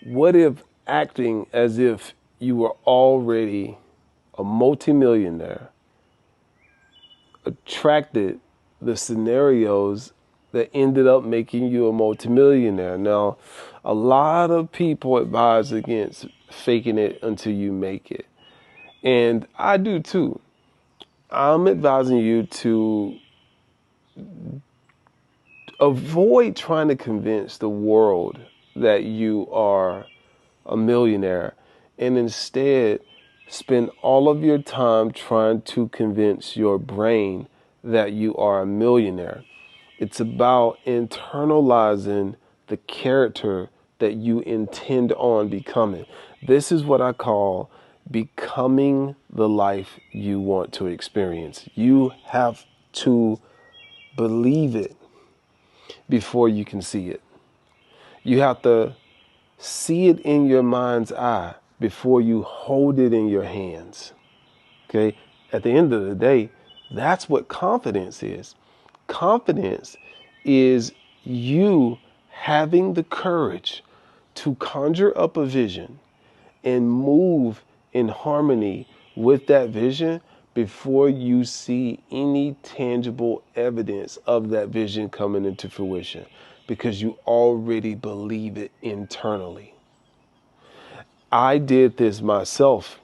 What if acting as if you were already a multimillionaire attracted the scenarios that ended up making you a multimillionaire? Now, a lot of people advise against faking it until you make it. And I do too. I'm advising you to avoid trying to convince the world that you are a millionaire and instead spend all of your time trying to convince your brain that you are a millionaire. It's about internalizing the character that you intend on becoming. This is what I call becoming the life you want to experience. You have to believe it before you can see it. You have to see it in your mind's eye before you hold it in your hands. Okay? At the end of the day, that's what confidence is. Confidence is you having the courage to conjure up a vision and move in harmony with that vision before you see any tangible evidence of that vision coming into fruition, because you already believe it internally. I did this myself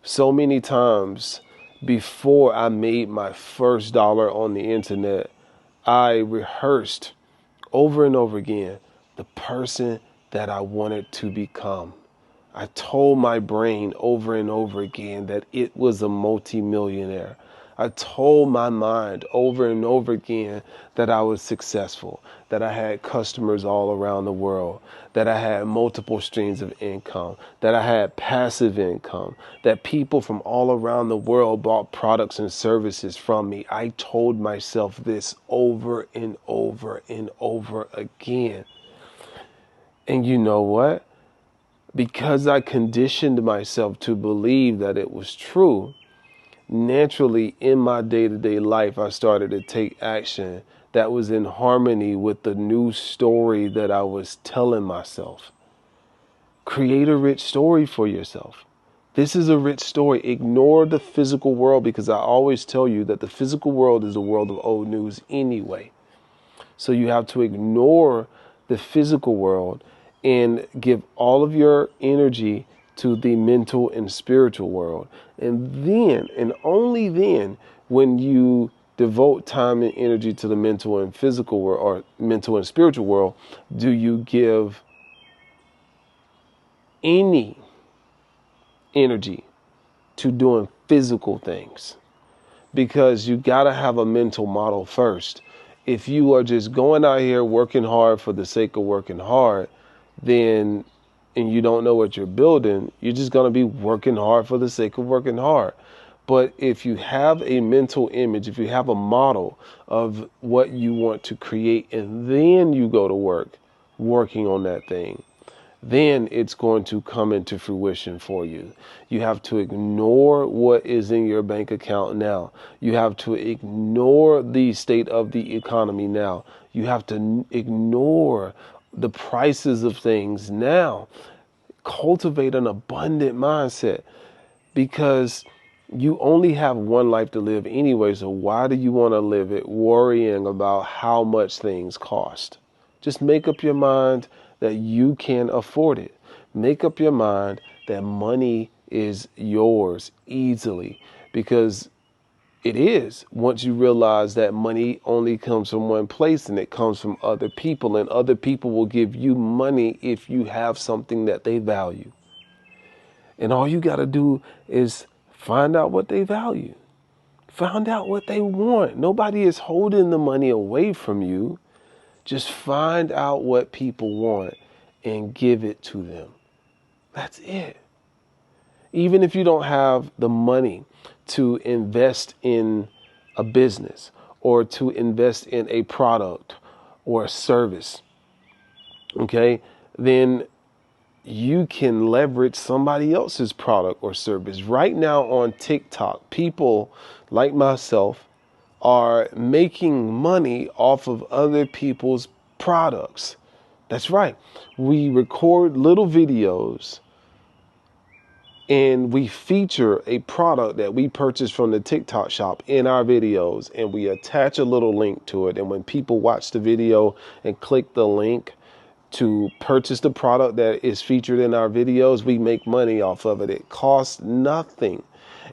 so many times. Before I made my first dollar on the internet, I rehearsed over and over again the person that I wanted to become. I told my brain over and over again that it was a multimillionaire. I told my mind over and over again that I was successful, that I had customers all around the world, that I had multiple streams of income, that I had passive income, that people from all around the world bought products and services from me. I told myself this over and over and over again. And you know what? Because I conditioned myself to believe that it was true, naturally in my day-to-day life, I started to take action that was in harmony with the new story that I was telling myself. Create a rich story for yourself. This is a rich story. Ignore the physical world, because I always tell you that the physical world is a world of old news anyway. So you have to ignore the physical world and give all of your energy to the mental and spiritual world. And then, and only then, when you devote time and energy to the mental and physical world, or mental and spiritual world, do you give any energy to doing physical things. Because you got to have a mental model first. If you are just going out here working hard for the sake of working hard, then, and you don't know what you're building, you're just going to be working hard for the sake of working hard. But if you have a mental image, if you have a model of what you want to create, and then you go to work working on that thing, then it's going to come into fruition for you. You have to ignore what is in your bank account now. You have to ignore the state of the economy now. You have to ignore the prices of things now. Cultivate an abundant mindset, because you only have one life to live anyway. So why do you want to live it worrying about how much things cost? Just make up your mind that you can afford it. Make up your mind that money is yours easily, because it is, once you realize that money only comes from one place, and it comes from other people, and other people will give you money if you have something that they value. And all you got to do is find out what they value. Find out what they want. Nobody is holding the money away from you. Just find out what people want and give it to them. That's it. Even if you don't have the money to invest in a business, or to invest in a product or a service, okay, then you can leverage somebody else's product or service. Right now on TikTok, people like myself are making money off of other people's products. That's right. We record little videos and we feature a product that we purchased from the TikTok shop in our videos, and we attach a little link to it. And when people watch the video and click the link to purchase the product that is featured in our videos, we make money off of it. It costs nothing.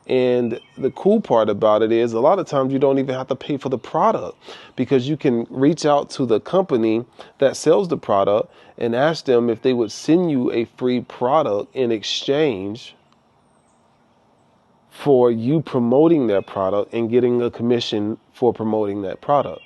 And the cool part about it is a lot of times you don't even have to pay for the product, because you can reach out to the company that sells the product and ask them if they would send you a free product in exchange for you promoting their product and getting a commission for promoting that product.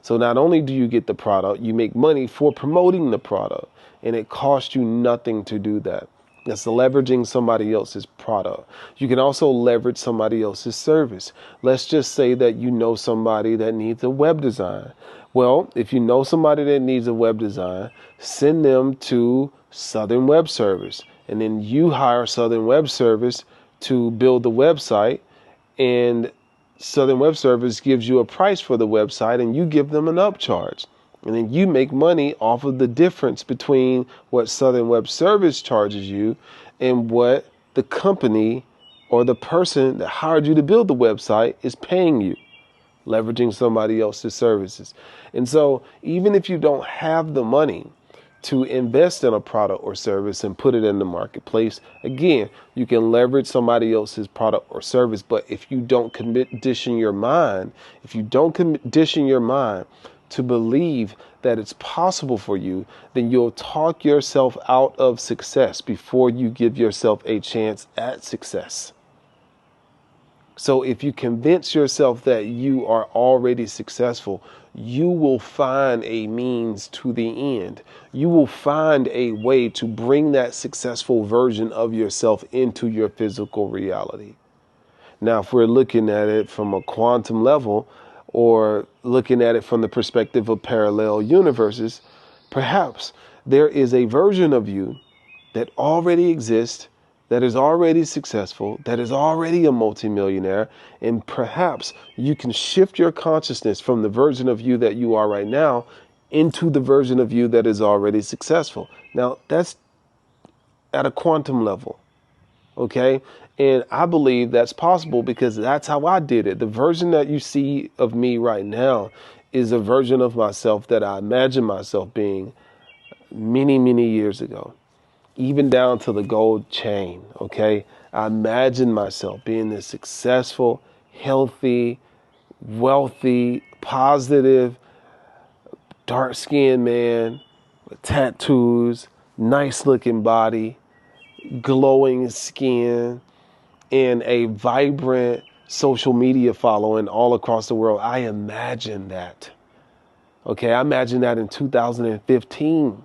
So not only do you get the product, you make money for promoting the product, and it costs you nothing to do that. That's leveraging somebody else's product. You can also leverage somebody else's service. Let's just say that you know somebody that needs a web design. Well, if you know somebody that needs a web design, send them to Southern Web Service, and then you hire Southern Web Service to build the website, and Southern Web Service gives you a price for the website, and you give them an upcharge. And then you make money off of the difference between what Southern Web Service charges you and what the company or the person that hired you to build the website is paying you, leveraging somebody else's services. And so even if you don't have the money to invest in a product or service and put it in the marketplace, again, you can leverage somebody else's product or service. But if you don't condition your mind, to believe that it's possible for you, then you'll talk yourself out of success before you give yourself a chance at success. So if you convince yourself that you are already successful, you will find a means to the end. You will find a way to bring that successful version of yourself into your physical reality. Now, if we're looking at it from a quantum level, or looking at it from the perspective of parallel universes, perhaps there is a version of you that already exists, that is already successful, that is already a multimillionaire, and perhaps you can shift your consciousness from the version of you that you are right now into the version of you that is already successful. Now, that's at a quantum level, okay? And I believe that's possible because that's how I did it. The version that you see of me right now is a version of myself that I imagine myself being many, many years ago, even down to the gold chain, okay? I imagine myself being this successful, healthy, wealthy, positive, dark-skinned man with tattoos, nice-looking body, glowing skin, and a vibrant social media following all across the world. I imagine that. Okay, I imagine that in 2015.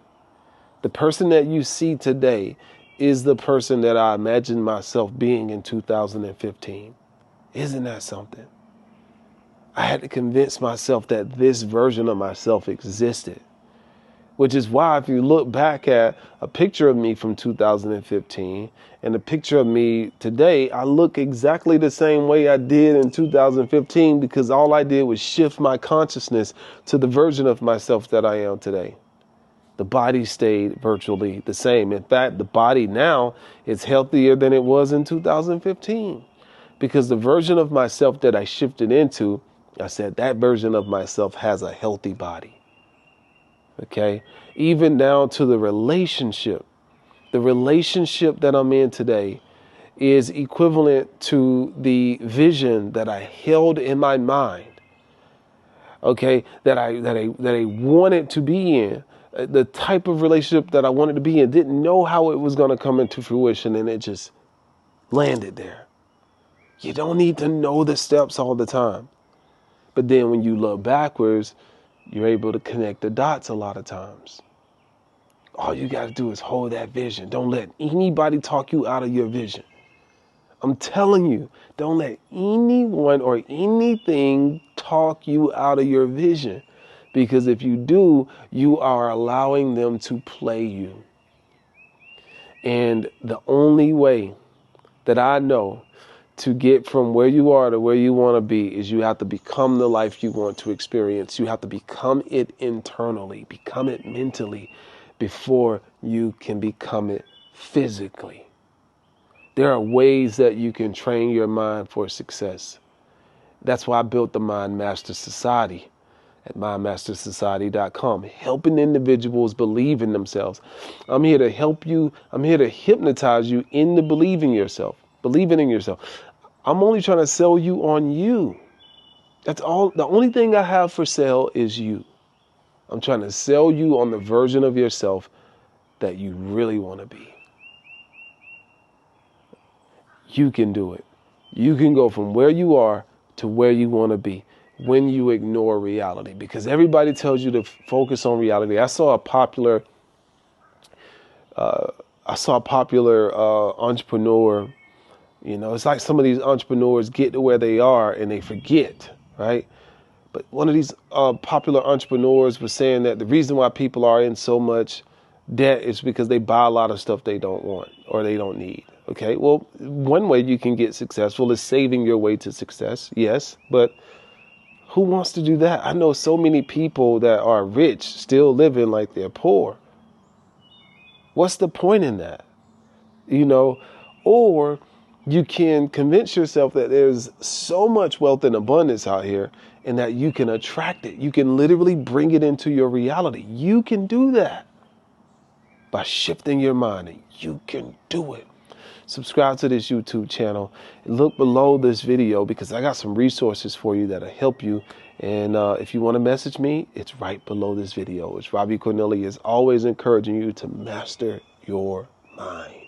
The person that you see today is the person that I imagined myself being in 2015. Isn't that something? I had to convince myself that this version of myself existed. Which is why if you look back at a picture of me from 2015 and a picture of me today, I look exactly the same way I did in 2015, because all I did was shift my consciousness to the version of myself that I am today. The body stayed virtually the same. In fact, the body now is healthier than it was in 2015, because the version of myself that I shifted into, I said that version of myself has a healthy body. Okay, even down to the relationship. The relationship that I'm in today is equivalent to the vision that I held in my mind. Okay, that I wanted to be in, the type of relationship that I wanted to be in. Didn't know how it was going to come into fruition, and it just landed there. You don't need to know the steps all the time, but then when you look backwards, you're able to connect the dots a lot of times. All you got to do is hold that vision. Don't let anybody talk you out of your vision. I'm telling you, don't let anyone or anything talk you out of your vision. Because if you do, you are allowing them to play you. And the only way that I know to get from where you are to where you want to be is you have to become the life you want to experience. You have to become it internally, become it mentally, before you can become it physically. There are ways that you can train your mind for success. That's why I built the Mind Master Society at mindmastersociety.com, helping individuals believe in themselves. I'm here to help you. I'm here to hypnotize you into believing in yourself. I'm only trying to sell you on you. That's all. The only thing I have for sale is you. I'm trying to sell you on the version of yourself that you really want to be. You can do it. You can go from where you are to where you want to be when you ignore reality, because everybody tells you to focus on reality. I saw a popular entrepreneur. It's like some of these entrepreneurs get to where they are and they forget, right? But one of these popular entrepreneurs was saying that the reason why people are in so much debt is because they buy a lot of stuff they don't want or they don't need. Okay, well, one way you can get successful is saving your way to success. Yes, but who wants to do that? I know so many people that are rich still living like they're poor. What's the point in that? Or you can convince yourself that there's so much wealth and abundance out here and that you can attract it. You can literally bring it into your reality. You can do that by shifting your mind, and you can do it. Subscribe to this YouTube channel. Look below this video because I got some resources for you that'll help you. And if you want to message me, it's right below this video. It's Robbie Cornelius, always encouraging you to master your mind.